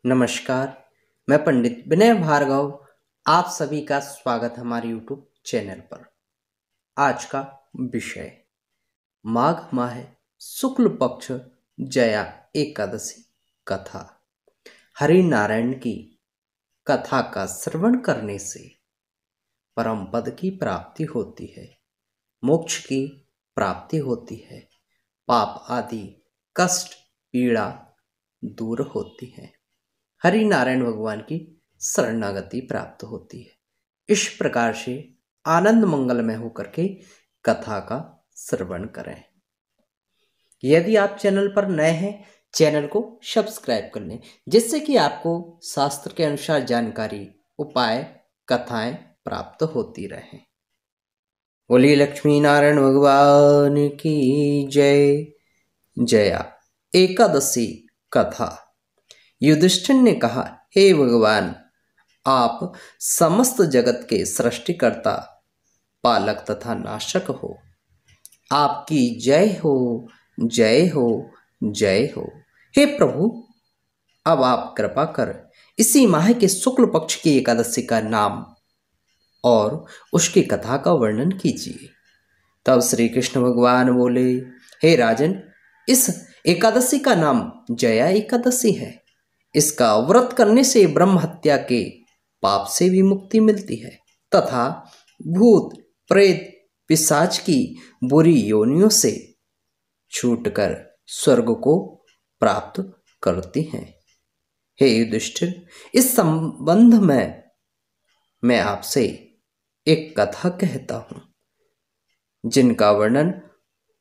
नमस्कार। मैं पंडित विनय भार्गव आप सभी का स्वागत है हमारे YouTube चैनल पर। आज का विषय माघ माह शुक्ल पक्ष जया एकादशी कथा। हरि नारायण की कथा का श्रवण करने से परम पद की प्राप्ति होती है, मोक्ष की प्राप्ति होती है, पाप आदि कष्ट पीड़ा दूर होती है, हरि नारायण भगवान की शरणागति प्राप्त होती है। इस प्रकार से आनंद मंगलमय होकर के कथा का श्रवण करें। यदि आप चैनल पर नए हैं, चैनल को सब्सक्राइब कर लें, जिससे कि आपको शास्त्र के अनुसार जानकारी, उपाय, कथाएं प्राप्त होती रहें। बोलिए लक्ष्मी नारायण भगवान की जय। जया एकादशी कथा। युधिष्ठिर ने कहा, हे भगवान, आप समस्त जगत के सृष्टिकर्ता, पालक तथा नाशक हो। आपकी जय हो, जय हो, जय हो। हे प्रभु, अब आप कृपा कर इसी माह के शुक्ल पक्ष की एकादशी का नाम और उसकी कथा का वर्णन कीजिए। तब श्री कृष्ण भगवान बोले, हे राजन, इस एकादशी का नाम जया एकादशी है। इसका व्रत करने से ब्रह्म हत्या के पाप से भी मुक्ति मिलती है तथा भूत प्रेत पिशाच की बुरी योनियों से छूटकर स्वर्ग को प्राप्त करती हैं। हे युधिष्ठिर, इस संबंध में मैं आपसे एक कथा कहता हूं, जिनका वर्णन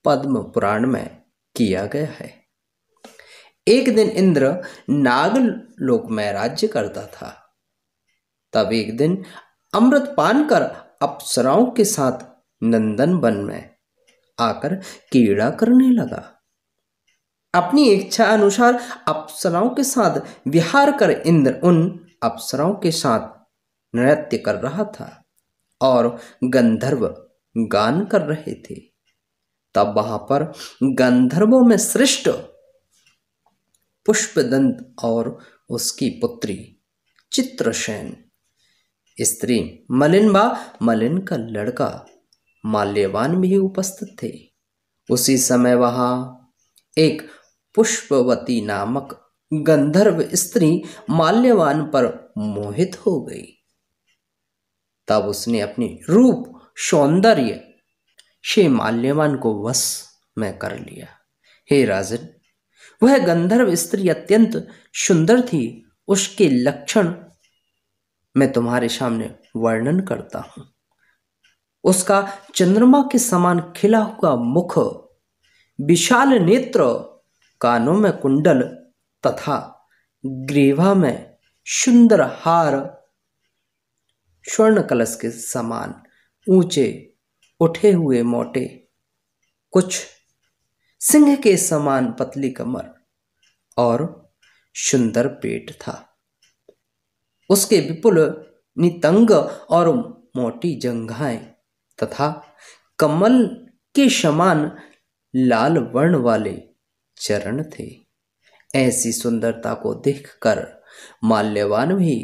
पद्म पुराण में किया गया है। एक दिन इंद्र नागलोक में राज्य करता था। तब एक दिन अमृत पान कर अप्सराओं के साथ नंदन वन में आकर क्रीड़ा करने लगा। अपनी इच्छा अनुसार अप्सराओं के साथ विहार कर इंद्र उन अप्सराओं के साथ नृत्य कर रहा था और गंधर्व गान कर रहे थे। तब वहां पर गंधर्वों में श्रेष्ठ पुष्पदंत और उसकी पुत्री चित्रसेन, स्त्री मलिन व मलिन का लड़का माल्यवान भी उपस्थित थे। उसी समय वहां एक पुष्पवती नामक गंधर्व स्त्री माल्यवान पर मोहित हो गई। तब उसने अपनी रूप सौंदर्य से माल्यवान को वश में कर लिया। हे राजन, वह गंधर्व स्त्री अत्यंत सुंदर थी। उसके लक्षण मैं तुम्हारे सामने वर्णन करता हूं। उसका चंद्रमा के समान खिला हुआ मुख, विशाल नेत्र, कानों में कुंडल तथा ग्रीवा में सुंदर हार, स्वर्ण कलश के समान ऊंचे उठे हुए मोटे, कुछ सिंह के समान पतली कमर और सुंदर पेट था। उसके विपुल नितंग और मोटी जंघाएं तथा कमल के समान लाल वर्ण वाले चरण थे। ऐसी सुंदरता को देखकर माल्यवान भी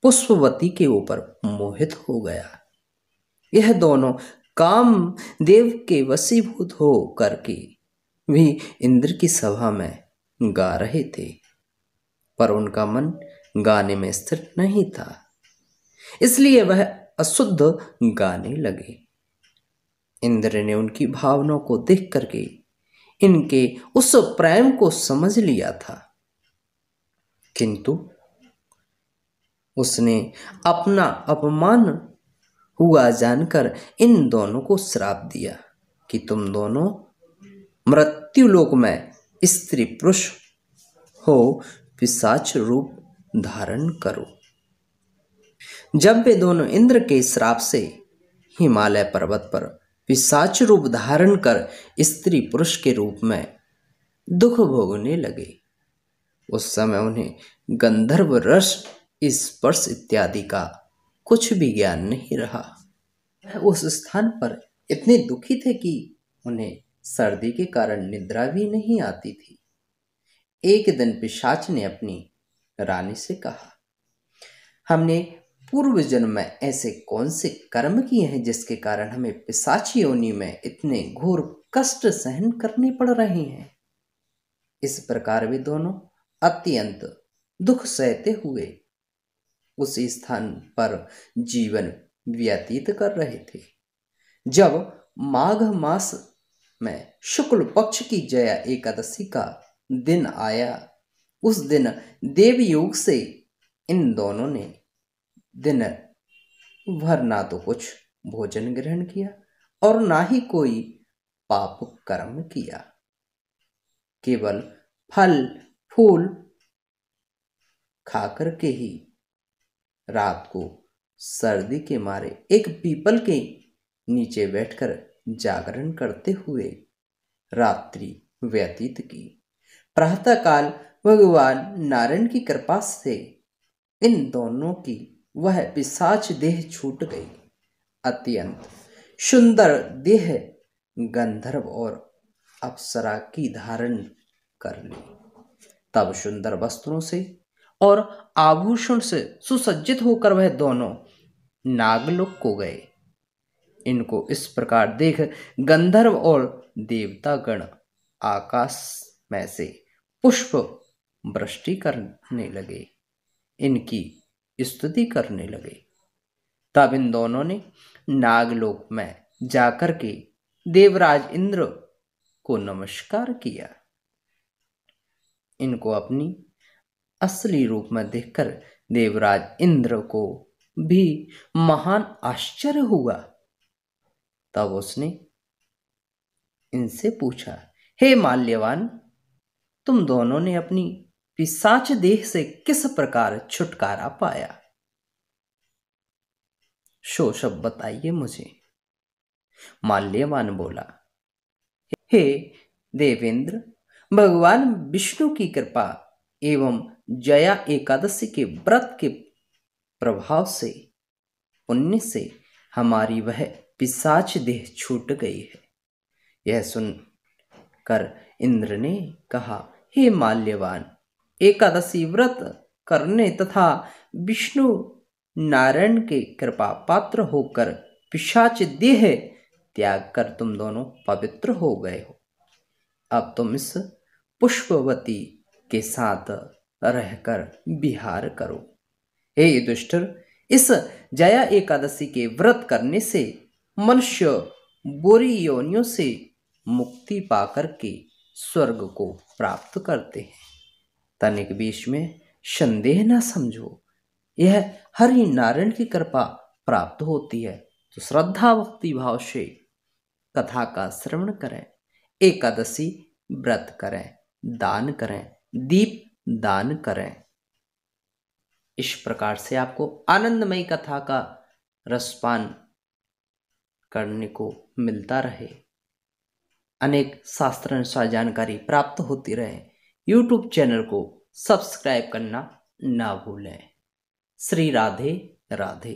पुष्पवती के ऊपर मोहित हो गया। यह दोनों काम देव के वशीभूत हो करके भी इंद्र की सभा में गा रहे थे, पर उनका मन गाने में स्थिर नहीं था, इसलिए वह अशुद्ध गाने लगे। इंद्र ने उनकी भावनाओं को देख करके इनके उस प्रेम को समझ लिया था, किंतु उसने अपना अपमान हुआ जानकर इन दोनों को श्राप दिया कि तुम दोनों मृत्युलोक में स्त्री पुरुष हो पिशाच रूप धारण करो। जब वे दोनों इंद्र के श्राप से हिमालय पर्वत पर पिशाच रूप धारण कर स्त्री पुरुष के रूप में दुख भोगने लगे, उस समय उन्हें गंधर्व रस, स्पर्श इत्यादि का कुछ भी ज्ञान नहीं रहा। उस स्थान पर इतने दुखी थे कि उन्हें सर्दी के कारण निद्रा भी नहीं आती थी। एक दिन पिशाच ने अपनी रानी से कहा, हमने पूर्व जन्म में ऐसे कौन से कर्म किए हैं जिसके कारण हमें पिशाची योनि में इतने घोर कष्ट सहन करने पड़ रहे हैं। इस प्रकार वे दोनों अत्यंत दुख सहते हुए उसी स्थान पर जीवन व्यतीत कर रहे थे। जब माघ मास में शुक्ल पक्ष की जया एकादशी का दिन आया, उस दिन देवयोग से इन दोनों ने दिन भर ना तो कुछ भोजन ग्रहण किया और ना ही कोई पाप कर्म किया। केवल फल फूल खाकर के ही रात को सर्दी के मारे एक पीपल के नीचे बैठकर जागरण करते हुए रात्रि व्यतीत की। प्रातःकाल भगवान नारायण की कृपा से इन दोनों की वह पिशाच देह छूट गई। अत्यंत सुंदर देह गंधर्व और अप्सरा की धारण कर ली। तब सुंदर वस्त्रों से और आभूषण से सुसज्जित होकर वह दोनों नागलोक को गए। इनको इस प्रकार देख गंधर्व और देवतागण आकाश में से पुष्प वृष्टि करने लगे, इनकी स्तुति करने लगे। तब इन दोनों ने नागलोक में जाकर के देवराज इंद्र को नमस्कार किया। इनको अपनी असली रूप में देखकर देवराज इंद्र को भी महान आश्चर्य हुआ। तब उसने इनसे पूछा, हे माल्यवान, तुम दोनों ने अपनी पिशाच देह से किस प्रकार छुटकारा पाया? सो सब बताइए मुझे। माल्यवान बोला, हे देवेंद्र, भगवान विष्णु की कृपा एवं जया एकादशी के व्रत के प्रभाव से पुण्य से हमारी वह पिशाच देह छूट गई है। यह सुनकर इंद्र ने कहा, हे माल्यवान, एकादशी व्रत करने तथा विष्णु नारायण के कृपा पात्र होकर पिशाच देह त्याग कर तुम दोनों पवित्र हो गए हो। अब तुम इस पुष्पवती के साथ रहकर विहार करो। हे युधिष्ठिर, इस जया एकादशी के व्रत करने से मनुष्य बुरी योनियों से मुक्ति पाकर के स्वर्ग को प्राप्त करते हैं। तनिक बीच में संदेह न समझो, यह हरि नारायण की कृपा प्राप्त होती है। तो श्रद्धा भक्ति भाव से कथा का श्रवण करें, एकादशी व्रत करें, दान करें, दीप दान करें। इस प्रकार से आपको आनंदमयी कथा का रसपान करने को मिलता रहे, अनेक शास्त्र अनुसार जानकारी प्राप्त होती रहे। YouTube चैनल को सब्सक्राइब करना ना भूलें। श्री राधे राधे।